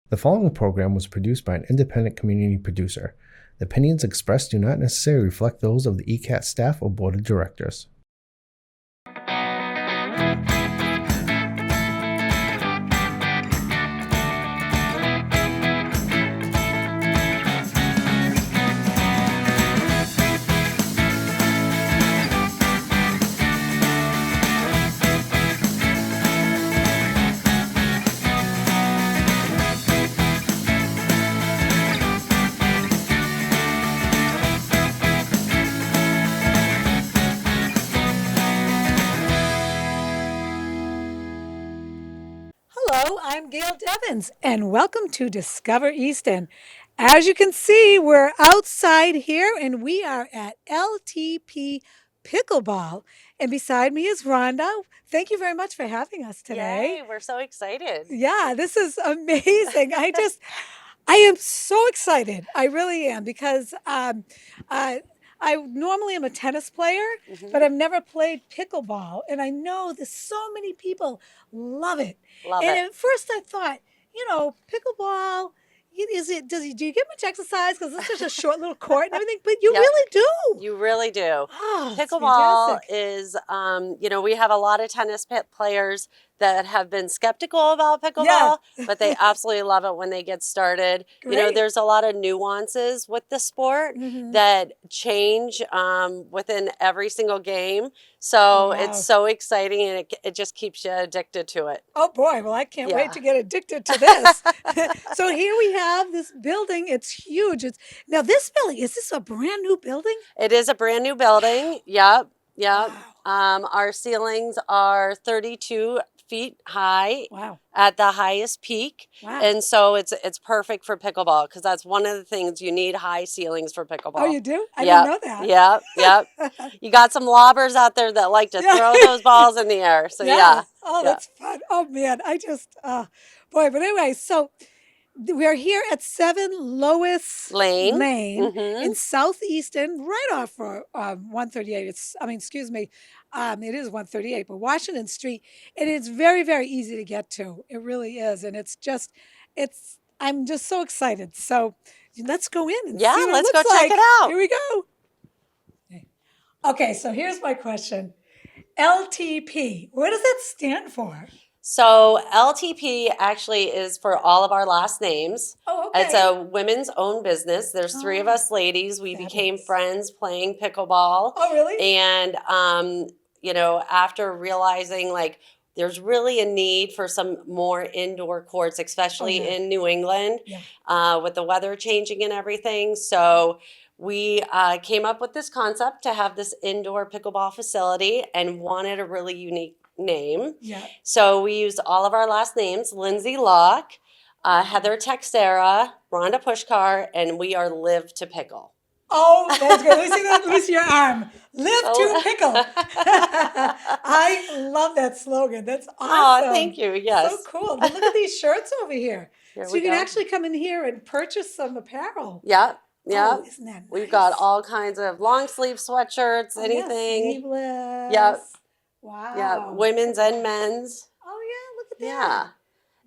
The following program was produced by an independent community producer. The opinions expressed do not necessarily reflect those of the ECAT staff or board of directors. Hello, I'm Gail Devins, and welcome to Discover Easton. As you can see, we're outside here, and we are at LTP Pickleball. And beside me is Rhonda. Thank you very much for having us today. Yay, we're so excited. Yeah, this is amazing. I am so excited. I really am because I normally am a tennis player, but I've never played pickleball, and I know that so many people love it. Love And it. at first, I thought, pickleball. Do you get much exercise? Because it's just a short little court and everything, but you Yep. really do. You really do. Oh, it's Pickleball fantastic. is, we have a lot of tennis players that have been skeptical about Yeah. pickleball, but they absolutely love it when they get started. Great. There's a lot of nuances with the sport Mhm. that change within every single game. Oh, So wow. it's so exciting, and it just keeps you addicted to it. Oh boy, well, I can't wait Yeah. to get addicted to this. So here we have this building. It's huge. Now this building, is this a brand new building? It is a brand new building. Yep. Yep. Wow. Our ceilings are 32 feet high Wow. at the highest peak. Wow. And so it's perfect for pickleball because that's one of the things you need, high ceilings for pickleball. Oh, you do? I Yep. didn't know that. Yep. Yep. You got some lobbers out there that like to Yeah. throw those balls in the air. So yeah. Oh, Yeah. that's fun. Oh man, boy. But anyway, so we're here at 7 Lois Lane. in South Easton, right off for 138. It is 138, but Washington Street, and it's very, very easy to get to. It really is, and I'm just so excited. So let's go in and Yeah, see what let's it go looks check like. it out. Here we go. Okay, so here's my question. LTP, what does that stand for? So LTP actually is for all of our last names. Oh, okay. It's a women's owned business. There's three of us ladies. We became Fabulous. friends playing pickleball. Oh, really? And after realizing like there's really a need for some more indoor courts, especially in New England, with the weather changing and everything. So we came up with this concept to have this indoor pickleball facility and wanted a really unique name. Yeah. So we used all of our last names: Lindsay Locke, Heather Texera, Rhonda Pushkar, and we are Live to Pickle. Oh, that's good. Let me see that. Let me see your arm. Live to pickle. I love that slogan. That's awesome. Oh, thank you. Yes. So cool. But look at these shirts over here. Here So we you can go. actually come in here and purchase some apparel. Yep. Yep. Oh, isn't that nice? We've got all kinds of long sleeve sweatshirts, anything. Yeah, sleeveless. Yep. Wow. Yeah, women's and men's. Oh yeah, look at that. Yeah.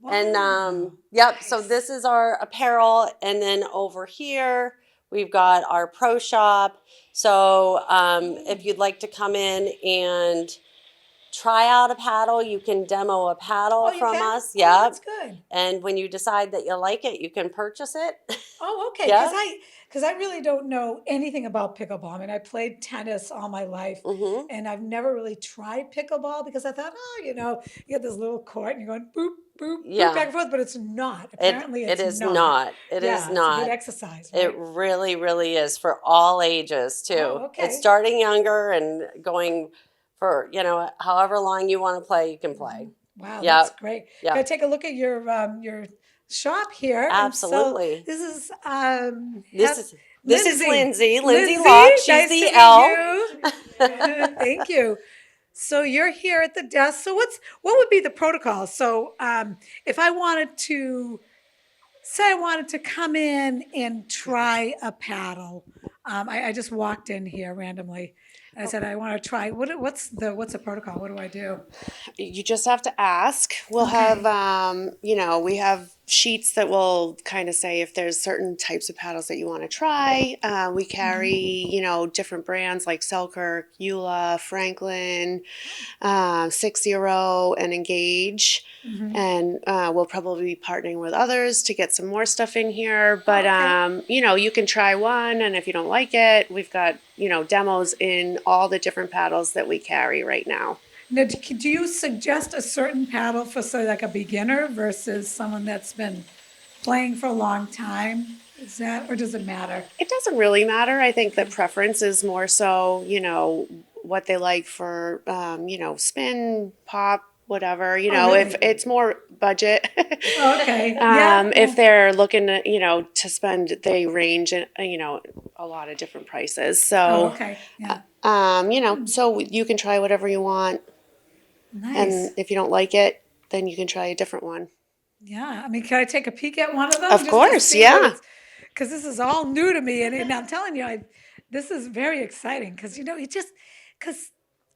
Wow. And yep, Nice. so this is our apparel, and then over here we've got our pro shop. So if you'd like to come in and try out a paddle, you can demo a paddle you from can? us. Oh, Yeah. that's good. And when you decide that you like it, you can purchase it. Oh, okay. Yeah. Because I really don't know anything about pickleball. I mean, I played tennis all my life, and I've never really tried pickleball because I thought, you get this little court and you're going boop, boop, Yeah. boop, back and forth, but it's not. Apparently, It is not. It is It's not. a good exercise, right? It really, really is for all ages too. Oh, okay. It's starting younger and going for, however long you want to play, you can play. Wow, Yep. that's great. Yep. Can I take a look at your shop here? Absolutely. And so this is This is Lindsay. Lindsay, Locke. She's nice the to meet L. you. Thank you. So you're here at the desk. So what would be the protocol? So if I wanted to come in and try a paddle, I just walked in here randomly. And I said, I want to try. What's the protocol? What do I do? You just have to ask. We'll have, we have sheets that will kind of say if there's certain types of paddles that you want to try. We carry, different brands like Selkirk, Eula, Franklin, 60, and Engage. And we'll probably be partnering with others to get some more stuff in here. But, you can try one, and if you don't like it, we've got, demos in all the different paddles that we carry right now. Now, do you suggest a certain paddle for, say, like a beginner versus someone that's been playing for a long time? Is that, or does it matter? It doesn't really matter. I think that preference is more so, what they like for, spin, pop, whatever, really? if it's more budget. Okay. If they're looking to, to spend, they range in, a lot of different prices. So, okay. Yeah. So you can try whatever you want. Nice. And if you don't like it, then you can try a different one. Yeah. I mean, can I take a peek at one of them? Of course, yeah. Because this is all new to me. And I'm telling you, this is very exciting because, because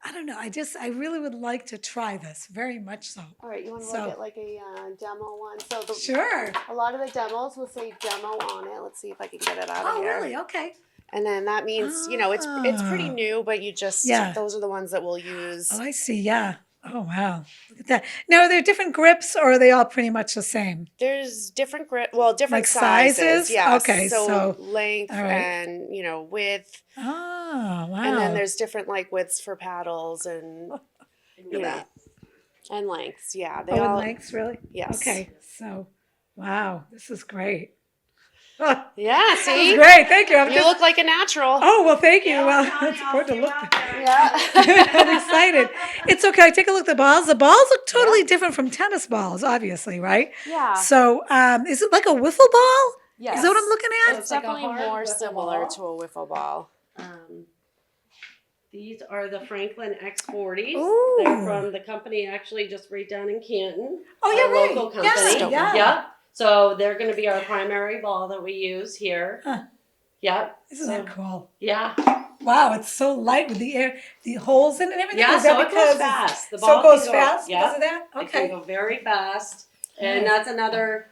I don't know. I really would like to try this very much so. All right, you want to look at like a demo one? So Sure. A lot of the demos will say demo on it. Let's see if I can get it out of here. Oh, really? Okay. And then that means, it's pretty new, but those are the ones that we'll use. Oh, I see. Yeah. Oh, wow. Look at that. Now, are there different grips or are they all pretty much the same? There's different different like sizes. Yeah. Okay. So length and, width. Oh, wow. And then there's different widths for paddles and, and lengths. Yeah. They and lengths, really? Yes. Okay. So, wow. This is great. Yeah, see? Great, thank you. You look like a natural. Oh, well, thank you. Well, it's important to look. Yeah. I'm excited. It's okay. Take a look at the balls. The balls look totally different from tennis balls, obviously, right? Yeah. So, is it like a wiffle ball? Yes. Is that what I'm looking at? It's definitely more similar to a wiffle ball. These are the Franklin X40s. Ooh. They're from the company actually just right down in Canton. Oh, yeah, our right. local company. Yeah. Yep. So they're going to be our primary ball that we use here. Huh. Yep. Isn't that cool? Yeah. Wow, it's so light with the holes in it and everything. Yeah, Is that so it because goes fast. The so ball it goes can fast go, because of that? It Okay. can go very fast. And that's another,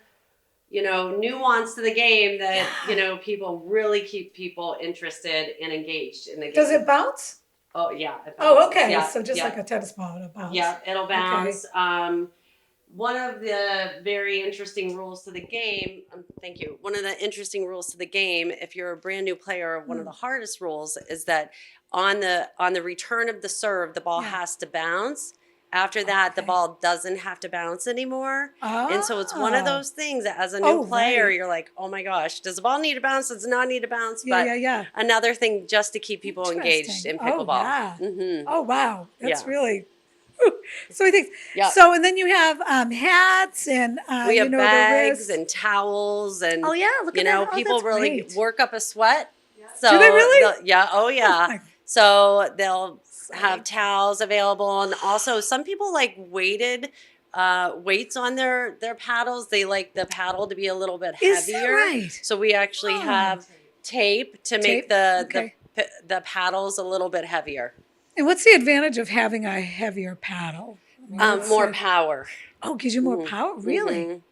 nuance to the game that, people really keep people interested and engaged in the game. Does it bounce? Oh, yeah. It Oh, bounces. okay. Yeah, So just yeah. like a tennis ball, it'll bounce. Yeah, it'll bounce. Okay. One of the very interesting rules to the game, thank you. One of the interesting rules to the game, if you're a brand new player, one of the hardest rules is that on the return of the serve, the ball has to bounce. After that, the ball doesn't have to bounce anymore. And so it's one of those things that as a new player, you're like, oh my gosh, does the ball need to bounce? Does it not need to bounce? But another thing just to keep people engaged in pickleball. Oh, yeah. Mm-hmm. Oh, wow. That's Yeah. really... So many things. Yep. So, and then you have hats and, we have the bags wrists. and towels and, Oh, yeah. Look at that. Oh, people that's really great. work up a sweat. So Do they really? Yeah. Oh, yeah. my- So they'll have towels available. And also some people like weights on their paddles. They like the paddle to be a little bit heavier. Is that right? So we actually have tape to make the paddles a little bit heavier. And what's the advantage of having a heavier paddle? More power. Oh, gives you more power? Really? Mhm.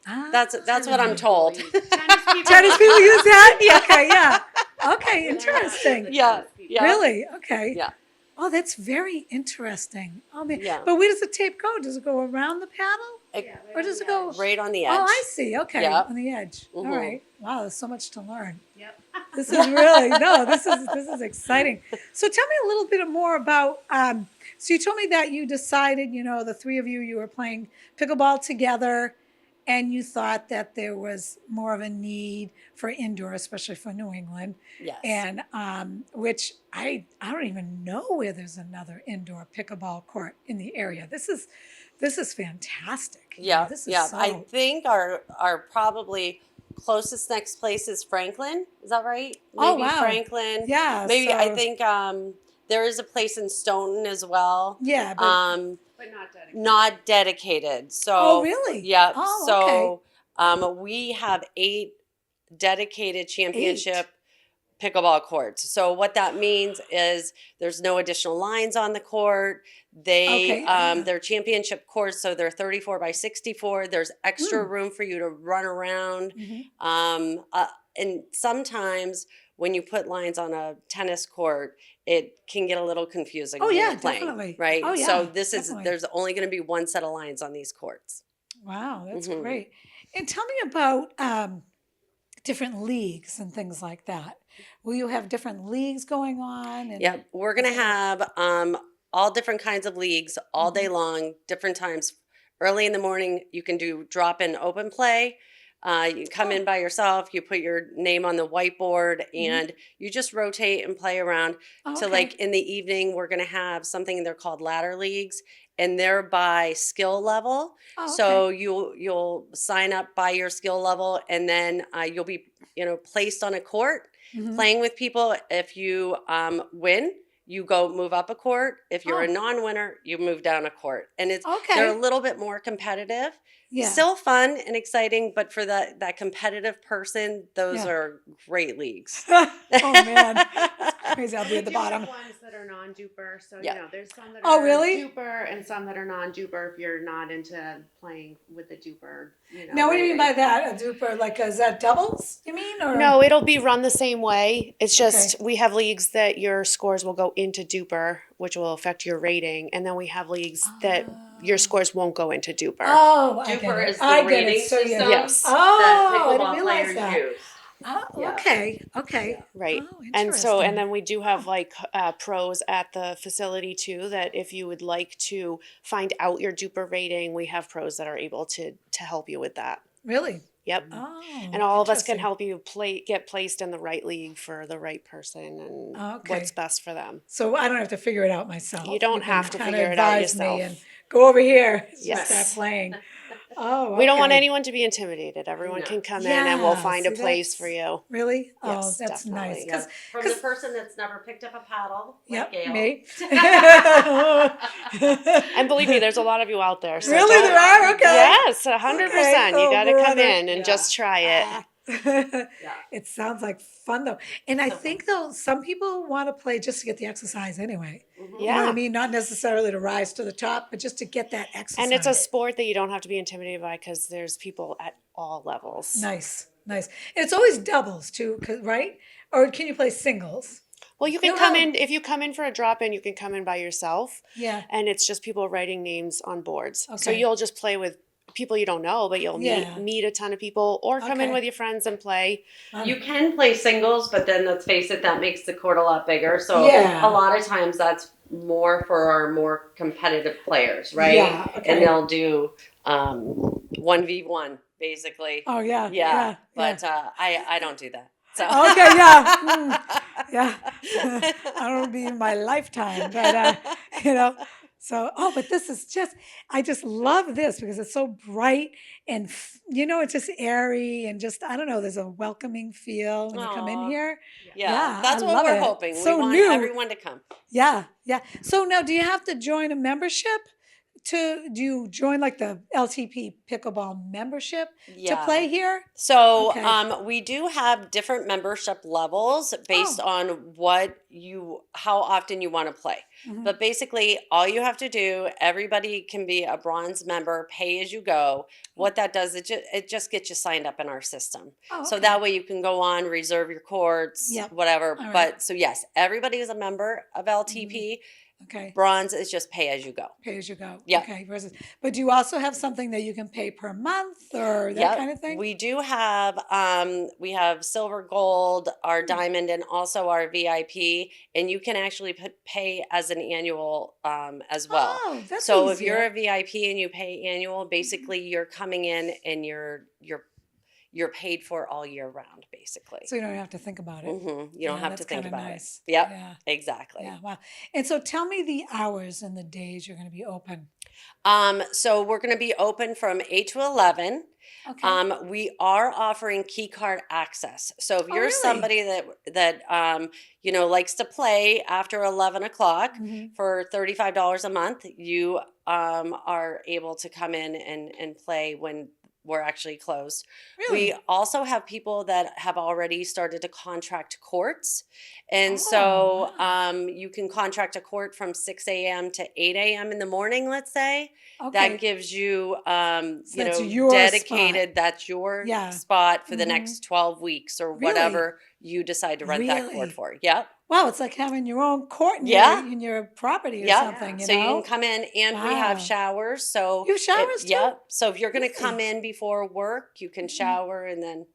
Ah. That's what I'm told. Tennis people use that? Yeah. Okay, yeah. Okay, interesting. Yeah. Really? Okay. Yeah. Oh, that's very interesting. Oh, man. Yeah. But where does the tape go? Does it go around the paddle? Or does it go Right on the edge. Oh, I see. Okay, Yep. on the edge. All Mhm. right. Wow, there's so much to learn. Yep. This is really this is exciting. So tell me a little bit more about. So you told me that you decided, the three of you were playing pickleball together, and you thought that there was more of a need for indoor, especially for New England. Yes. And which I don't even know where there's another indoor pickleball court in the area. This is fantastic. Yeah, This is so, I think our probably closest next place is Franklin. Is that right? Maybe Oh, wow. Franklin. Yeah. Maybe I so- think there is a place in Stoughton as well. Yeah. But, But not dedicated. Not dedicated. So. oh, really? Yeah. Oh, So we have 8 dedicated championship pickleball courts. So what that means is there's no additional lines on the court. They're championship courts, so they're 34 by 64. There's extra room for you to run around. And sometimes when you put lines on a tennis court, it can get a little confusing when you're playing, definitely. right? Oh, yeah, So definitely. there's only going to be one set of lines on these courts. Wow, that's great. And tell me about different leagues and things like that. Will you have different leagues going on? And Yep, we're going to have all different kinds of leagues all day long, different times. Early in the morning, you can do drop-in open play. You come in by yourself, you put your name on the whiteboard, and you just rotate and play around. So like in the evening, we're going to have something they're called ladder leagues, and they're by skill level. So you'll sign up by your skill level, and then you'll be placed on a court playing with people. If you win, you go move up a court. If you're a non-winner, you move down a court. And they're a little bit more competitive. Yeah. Still fun and exciting, but for that competitive person, those are great leagues. Oh man, that's crazy. I'll be at the bottom. Ones that are non-duper, so there's some that Oh, are really? duper and some that are non-duper. If you're not into playing with the duper, Now, what do you mean by that? A duper? Like, is that doubles? You mean? Or No, it'll be run the same way. It's just we have leagues that your scores will go into duper, which will affect your rating, and then we have leagues that your scores won't go into duper. Oh, I get Duper it. is the I get rating it. So system Yes. Oh, that I didn't pickleball realize players that. use. Oh, Yeah. okay. Right. Oh, And interesting. then we do have like pros at the facility too, that if you would like to find out your duper rating, we have pros that are able to help you with that. Really? Yep. Oh, And all of us can interesting. help you get placed in the right league for the right person and what's best for them. So I don't have to figure it out myself. You don't can have to kinda figure it out advise me yourself. and go over here. Yes. Start playing. Oh, We don't want okay. anyone to be intimidated. Everyone No. can come in and we'll find see, a place for that's- you. Really? Yes, Oh, that's nice. definitely. Yeah. From the person that's never picked up a paddle, like Gail. Me. And believe me, there's a lot of you out there. So Really, don't- there are? Okay. Yes, 100%. Okay. You Oh, got to come brother. in and just try it. It sounds like fun though. And I think though, some people want to play just to get the exercise anyway. You know what Yeah. I mean? Not necessarily to rise to the top, but just to get that exercise. And it's a sport that you don't have to be intimidated by because there's people at all levels. Nice. And it's always doubles too, right? Or can you play singles? Well, you can No, come no. in, if you come in for a drop-in, you can come in by yourself. Yeah. And it's just people writing names on boards. So Okay. you'll just play with people you don't know, but you'll Yeah. meet a ton of people or come in Okay. with your friends and play. You can play singles, but then let's face it, that makes the court a lot bigger. So Yeah. a lot of times that's more for our more competitive players, right? Yeah, okay. And they'll do 1v1 basically. Oh yeah. Yeah. But I don't do that. So Okay, yeah. Yeah. I don't be in my lifetime, but so but this is I just love this because it's so bright and it's just airy and just I don't know, there's a welcoming feel when you come in Aw. here. yeah, that's I what love we're it. hoping. So we want new. everyone to come. Yeah. So now do you have to join a membership do you join like the LTP Pickleball membership to play here? So Okay. we do have different membership levels based Oh. on how often you want to play. Mhm. But basically, all you have to do, everybody can be a bronze member, pay as you go. What that does, it just gets you signed up in our system. Oh, So okay. that way you can go on, reserve your courts, Yep. whatever. All right. But so yes, everybody is a member of LTP. Okay. Bronze is just pay as you go. Pay as you go. Yeah. Okay. But do you also have something that you can pay per month or that Yep. kind of thing? We do have we have silver, gold, our diamond, and also our VIP, and you can actually pay as an annual as well. Oh, that's So if you're easier. a VIP and you pay annual, basically you're coming in and you're paid for all year round, basically. So you don't have to think about it. You don't Yeah, have that's to think kinda about nice. it. Yep, Yeah. exactly. Yeah. Wow. And so tell me the hours and the days you're going to be open. So we're going to be open from 8 to 11. Okay. We are offering key card access. So if you're really? somebody that likes to play after 11 o'clock Mhm. for $35 a month, you are able to come in and play when we're actually closed. Really? We also have people that have already started to contract courts. And Oh, so wow. you can contract a court from 6 a.m. to 8 a.m. in the morning, let's say. Okay. That gives you, So that's your dedicated, spot. that's your Yeah. spot for the Mhm. next 12 weeks or Really? whatever you decide to rent that court Really? for. Yep. Wow, it's like having your own court in Yeah. your property or Yep. something, you So you know? can come in, and we have Wow. showers. So You have showers too? yep. So if you're going to come Really? in before work, you can shower and then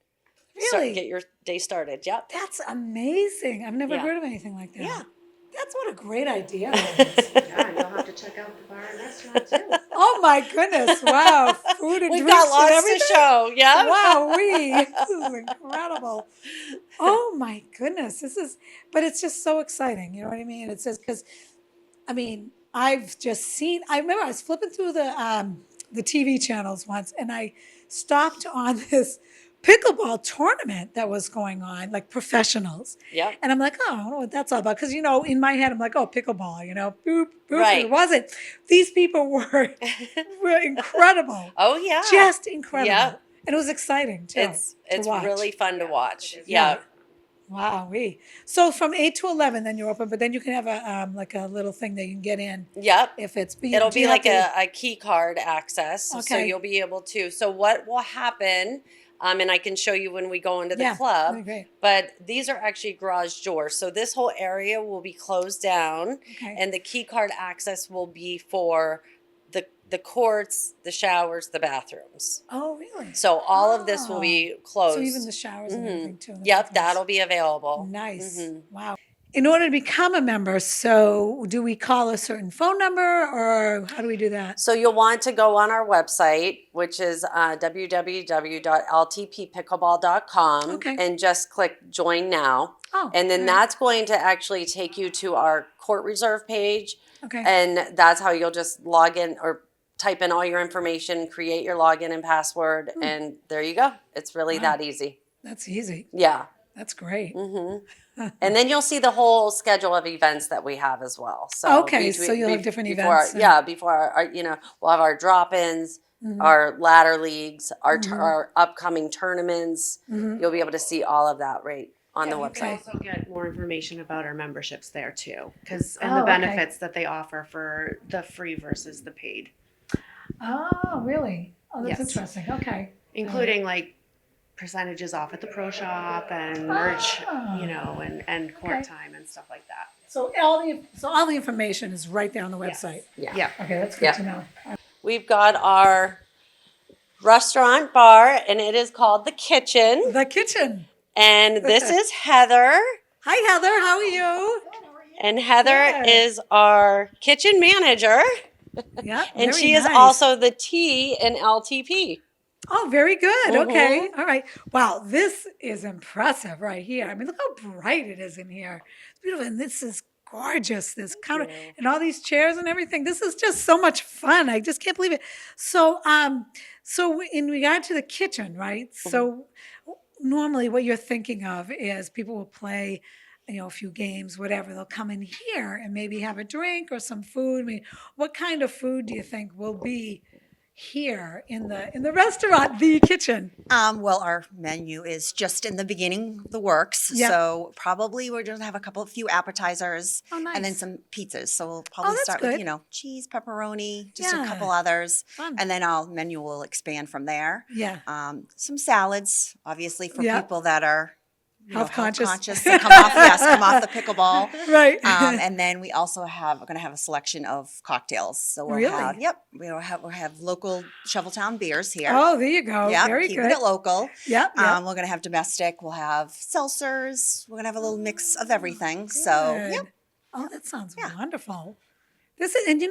Really? get your day started. Yep. That's amazing. I've never Yeah. heard of anything like that. Yeah. That's what a great idea is. Yeah, and you'll have to check out the bar and restaurant too. Oh my goodness. Wow. Food and We've drinks got and lots everything. to show. Yep. Wow, this is incredible. Oh my goodness. But it's just so exciting. You know what I mean? It says, because, I mean, I've just seen, I remember I was flipping through the TV channels once, and I stopped on this pickleball tournament that was going on, like professionals. Yep. And I'm like, oh, I don't know what that's all about. Because, in my head, I'm like, oh, pickleball, boop, boop. Right. It wasn't. These people were incredible. Oh yeah. Just incredible. Yep. And it was exciting, too. It's to watch. really fun to watch. Yeah. Yeah. Wow. So from 8 to 11, then you're open, but then you can have like a little thing that you can get in Yep. if it's. It'll do be you have like to- a key card access. So Okay. you'll be able to. So what will happen, and I can show you when we go into the Yeah, club, that'd be great. but these are actually garage doors. So this whole area will be closed down, Okay. and the key card access will be for the courts, the showers, the bathrooms. Oh, really? So all of this will be closed. So even the showers and everything too. and the Yep, bathrooms. that'll be available. Nice. Mhm. Wow. In order to become a member, so do we call a certain phone number, or how do we do that? So you'll want to go on our website, which is www.ltppickleball.com, Okay. and just click join now. Oh, And then all right. that's going to actually take you to our court reserve page. Okay. And that's how you'll just log in or type in all your information, create your login and password, and there you go. It's really Wow. that easy. That's easy. Yeah. That's great. And then you'll see the whole schedule of events that we have as well. So Okay, so you'll have different before events before our, we'll have our drop-ins, our ladder leagues, our upcoming tournaments. You'll be able to see all of that right on the You website. can also get more information about our memberships there too, and Oh, the okay. benefits that they offer for the free versus the paid, Oh, really? Oh, that's Yes. interesting. Okay. including like percentages off at the pro shop and merch, Ah. and court Okay. time and stuff like that. So all the information is right there on the website. Yeah. Yeah. Okay, that's good Yeah. to know. We've got our restaurant bar, and it is called The Kitchen. The kitchen. And this is Heather. Hi, Heather. How are you? And Heather Good. is our kitchen manager. Yeah. And very she is nice. also the T in LTP. Oh, very good. Okay. Mhm. All right. Wow, this is impressive right here. I mean, look how bright it is in here. It's beautiful. And this is gorgeous. This counter and all these chairs and everything. This is just so much fun. I just can't believe it. So, so in regard to the kitchen, right? So normally what you're thinking of is people will play, a few games, whatever. They'll come in here and maybe have a drink or some food. I mean, what kind of food do you think will be here in the restaurant, the kitchen? Well, our menu is just in the beginning, the works. Yeah. So probably we're going to have a few appetizers Oh, nice. and then some pizzas. So we'll probably that's start good. with, cheese, pepperoni, just Yeah. a couple others. Fun. And then our menu will expand from there. Yeah. Some salads, obviously for Yeah. people that are Health conscious. to come off the pickleball. Right. And then we also we're going to have a selection of cocktails. So we'll Really? we'll have local Shoveltown beers here. Oh, there you go. Yeah, Very keeping good. it local. Yep. Yep. We're gonna have domestic. We'll have seltzers. We're gonna have a little mix of everything. So, Good. yep. Oh, that sounds Yeah. wonderful. This is, and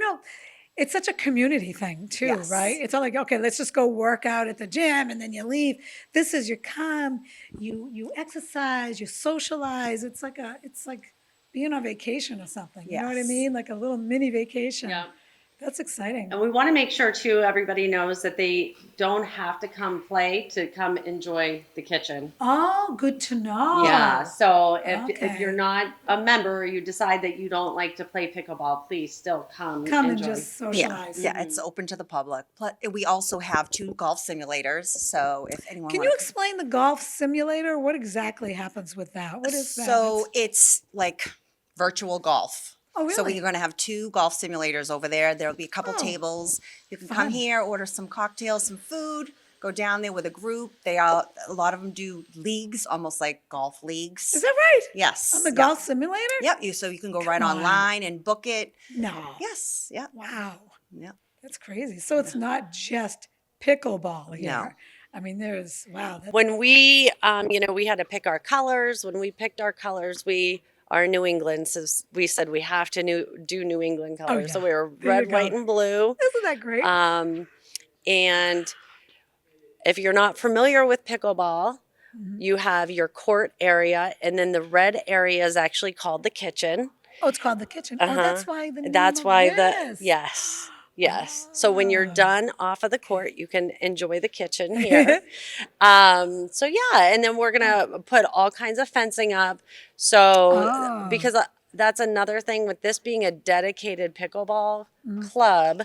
it's such a community thing too, Yes. right? It's not like, okay, let's just go work out at the gym and then you leave. This is you come, you exercise, you socialize. It's like being on vacation or something. You know what I Yes. mean? Like a little mini vacation. Yeah. That's exciting. And we want to make sure too, everybody knows that they don't have to come play to come enjoy the kitchen. Oh, good to know. Yeah. So if you're Okay. not a member or you decide that you don't like to play pickleball, please still come Come and enjoy. just Yeah, socialize. yeah, it's open to the public. But we also have 2 golf simulators, so if anyone Can you wants. explain the golf simulator? What exactly happens with that? What is that? So it's like virtual golf. Oh, So really? we're going to have 2 golf simulators over there. There'll be a couple Oh, tables. You can fun. come here, order some cocktails, some food, go down there with a group. A lot of them do leagues, almost like golf leagues. Is that right? Yes. On the yep. golf simulator? Yep. So you can go right Come on. online and book it. No. Yes. Yep. Wow. Yep. That's crazy. So it's not just pickleball here. No. I mean, there's, wow. That's, When we, we had to pick our colors. When we picked our colors, we are New England, so we said we have to do New England colors. So yeah. we were There you red, white, go. and blue. isn't that great? And if you're not familiar with pickleball, you have your court area, and then the red area is actually called the kitchen. Oh, it's called the kitchen. Oh, that's why the name That's of why this. yes. So when you're done off of the court, you can enjoy the kitchen here. So yeah, and then we're gonna put all kinds of fencing up. So because that's another thing with this being a dedicated pickleball club,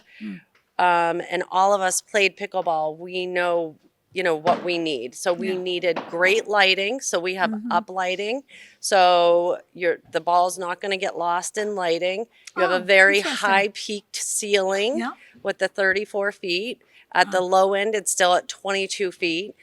and all of us played pickleball, we know what we need. So we needed great lighting. So we have up lighting. So the ball's not going to get lost in lighting. You have a very high peaked ceiling with the 34 feet. At the low end, it's still at 22 feet.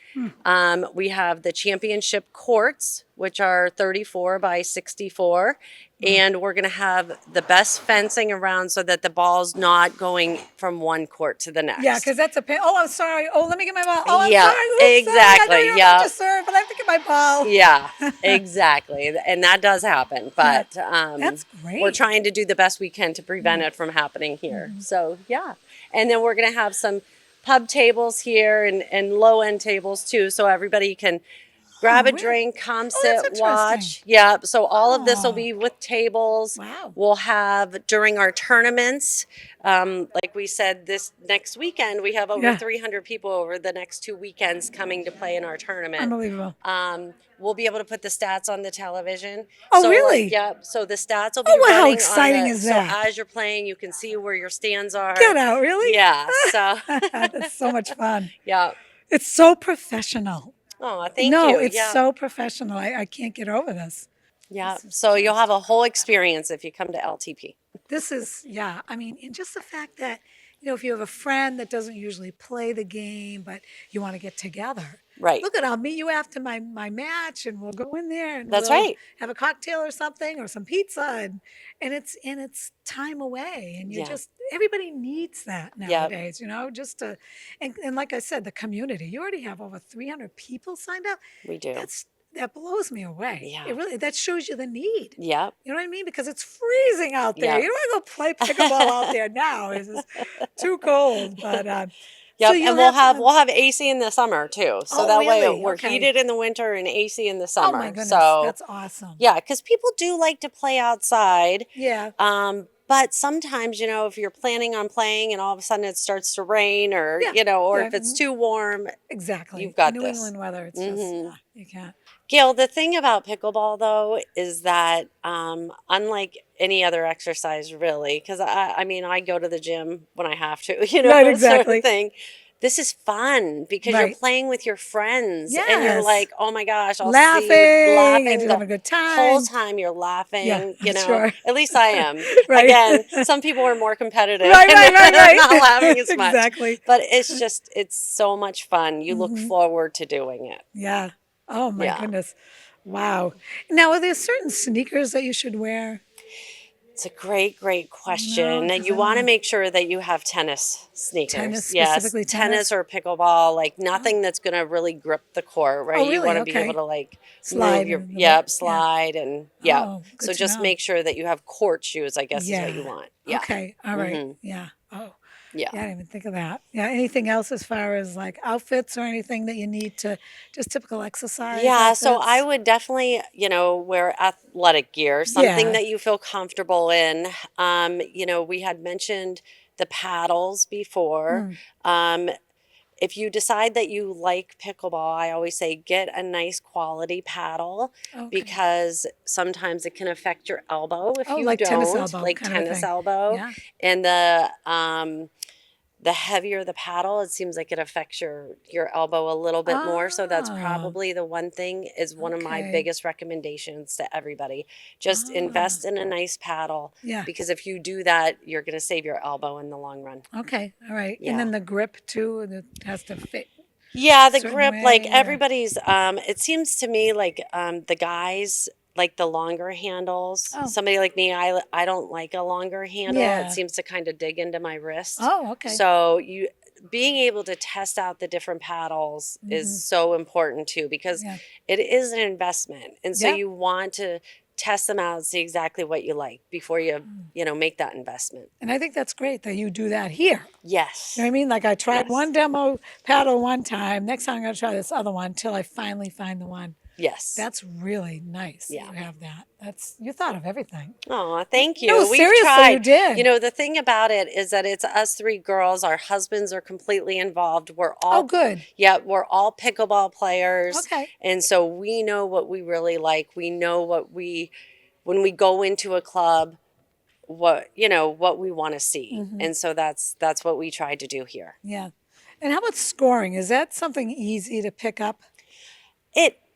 We have the championship courts, which are 34 by 64. And we're going to have the best fencing around so that the ball's not going from one court to the next. Yeah, because that's a pain. Oh, I'm sorry. Oh, let me get my ball. Oh, I'm Yeah, sorry. Oops, exactly. Sorry. I know you're Yeah. not to serve, but I have to get my ball. Yeah, exactly. And that does happen. But That's great. we're trying to do the best we can to prevent it from happening here. So, yeah. And then we're going to have some pub tables here and low-end tables too, so everybody can grab a really? drink, come that's sit, interesting. watch. Yeah, so all of this will be with tables. Wow. We'll have during our tournaments, like we said, this next weekend, we have over 300 people over the next 2 weekends coming to play in our tournament. Unbelievable. We'll be able to put the stats on the television. Oh, so, really? Yep. So the stats will be Oh, how running exciting on is that? So as you're playing, you can see where your stands are. Get out, really? Yeah. So That's so much fun. yeah. It's so professional. Oh, thank no, you. it's yeah. so professional. I can't get over this. Yeah. So you'll have a whole experience if you come to LTP. This is, I mean, and just the fact that, if you have a friend that doesn't usually play the game, but you want to get together. Right. Look I'll meet you after my match and we'll go in there and That's we'll right. have a cocktail or something or some pizza and it's time away and you just everybody needs that nowadays, just to and like I said, the community. You already have over 300 people signed up. We do. That blows me away. Yeah. It really that shows you the need. Yep. You know what I mean? Because it's freezing out there. Yep. You don't want to go play pickleball out there now. It's just too cold. But Yep, so and we'll have AC in the summer too. So that way really? we're Okay. heated in the winter and AC in the Oh summer. my goodness, so that's awesome. yeah, because people do like to play outside. Yeah. But sometimes, if you're planning on playing and all of a sudden it starts to rain or, or if it's too warm. Exactly. You've got New this. England weather, it's just, you can't. Gail, the thing about pickleball though is that unlike any other exercise really, because I go to the gym when I have to, Right, that exactly. sort of thing. This is fun because you're playing with your friends and you're Yes. like, oh my gosh, I'll Laughing, see you laughing and the having a good time. whole time you're laughing, Yeah, sure. At least I am. Right. Again, some people are more competitive Right. and not laughing as much. Exactly. But it's so much fun. You look forward to doing it. Yeah. Oh my Yeah. goodness. Wow. Now, are there certain sneakers that you should wear? It's a great question. 'cause You I want to know. make sure that you have tennis sneakers. Tennis, yes, specifically tennis? or pickleball, like nothing that's going to really grip the court, right? really? You want to be Okay. able to like Slide move your in the yeah. slide and Oh, good So to just know. make sure that you have court shoes, I guess is what you want. Yeah. Okay. All right. Mhm. Yeah. Oh. Yeah. Yeah, I didn't even think of that. Yeah. Anything else as far as like outfits or anything that you need to just typical exercise? Yeah, so outfits? I would definitely, wear athletic gear, something Yeah. that you feel comfortable in. We had mentioned the paddles before. If you decide that you like pickleball, I always say get a nice quality paddle because sometimes it can affect your elbow if you like don't, tennis elbow like kind of tennis thing. elbow. Yeah. And the heavier the paddle, it seems like it affects your elbow a little bit more. So that's probably the one thing is one of my biggest recommendations to everybody. Just invest in a nice paddle. Yeah. Because if you do that, you're going to save your elbow in the long run. Okay. All right. Yeah. And then the grip too, it has to fit. Yeah, the certain grip, way, like or- everybody's, it seems to me like the guys like the longer handles. Oh. Somebody like me, I don't like a longer handle. Yeah. It seems to kind of dig into my wrist. Oh, okay. So being able to test out the different paddles is so important too, because it is an investment. And so you want to test them out and see exactly what you like before you make that investment. And I think that's great that you do that here. Yes. You know what I mean? Like I tried one demo paddle one time. Next time I'm going to try this other one until I finally find the one. Yes. That's really nice. Yeah. You have that. You thought of everything. Oh, thank you. No, We've seriously, tried. you did. You know, the thing about it is that it's us three girls. Our husbands are completely involved. We're all good. Yeah, we're all pickleball players. Okay. And so we know what we really like. We know when we go into a club, what we want to see. And so that's what we try to do here. Yeah. And how about scoring? Is that something easy to pick up?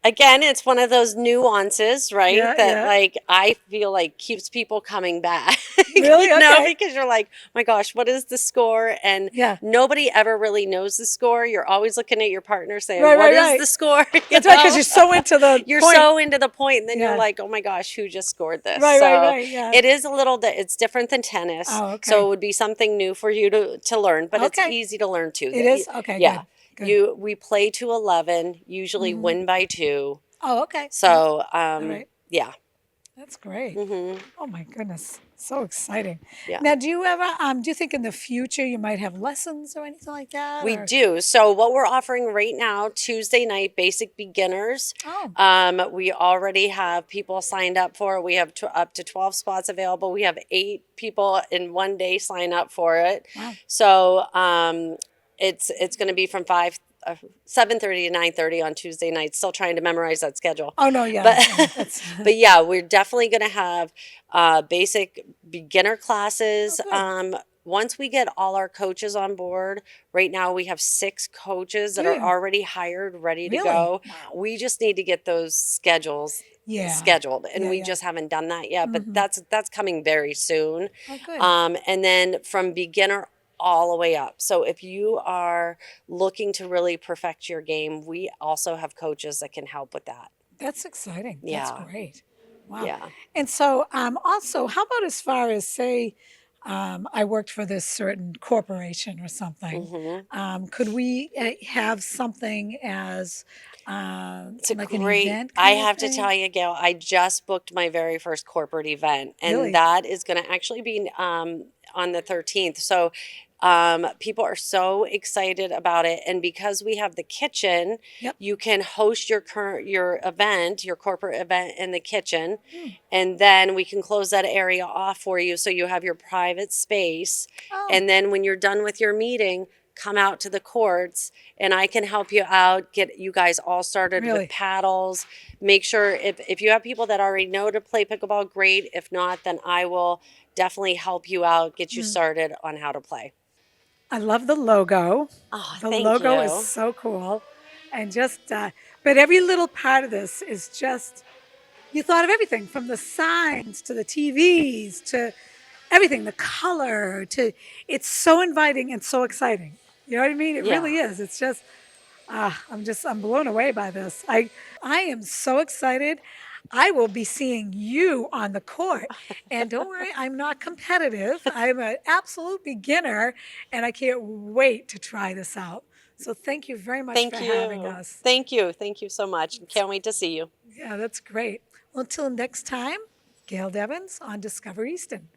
Again, it's one of those nuances, right? Yeah, that yeah. like I feel like keeps people coming back. Really? Okay. Because you're like, my gosh, what is the score? And nobody ever really knows the score. You're always looking at your partner saying, "What is the score?" That's right, because you're so into the point. so into the point, and then you're like, "Oh my gosh, who just scored this?" Right, so right, yeah. it is it's different than tennis. Oh, okay. So it would be something new for you to learn, but it's Okay. easy to learn too. It is? Okay, yeah. good. We play to 11, usually win by 2. Oh, okay. So, right. yeah. That's great. Oh my goodness. So exciting. Yeah. Now, do you ever, do you think in the future you might have lessons or anything like that? We do. So what we're offering right now, Tuesday night, basic beginners. Oh. We already have people signed up for it. We have up to 12 spots available. We have 8 people in one day sign up for it. Wow. So, it's going to be from 7:30 to 9:30 on Tuesday night. Still trying to memorize that schedule. Oh, no, yeah. But yeah, we're definitely going to have basic beginner classes. Once we get all our coaches on board, right now we have 6 coaches that are already hired, ready to go. Wow. We just need to get those scheduled, and we just haven't done that yet. But that's coming very soon. Oh, good. And then from beginner all the way up. So if you are looking to really perfect your game, we also have coaches that can help with that. That's exciting. Yeah. That's great. Wow. Yeah. And so also, how about as far as, say, I worked for this certain corporation or something. Could we have something as It's a like great, an event? I have to tell you, Gail, I just booked my very first corporate event, and Really? that is going to actually be on the 13th. So people are so excited about it, and because we have the kitchen, you can host your event, your corporate event in the kitchen, and then we can close that area off for you so you have your private space. And then when you're done with your meeting, come out to the courts and I can help you out, get you guys all started with paddles. Make sure if you have people that already know to play pickleball, great. If not, then I will definitely help you out, get you started on how to play. I love the logo. Oh, The thank logo you. is so cool. And just, but every little part of this is just, you thought of everything from the signs to the TVs to everything, the color to, it's so inviting and so exciting. You know what I mean? It really is. It's just, I'm blown away by this. I am so excited. I will be seeing you on the court. And don't worry, I'm not competitive. I'm an absolute beginner, and I can't wait to try this out. So thank you very much for having us. Thank you. Thank you so much. Can't wait to see you. Yeah, that's great. Well, until next time, Gail Devins on Discover Easton.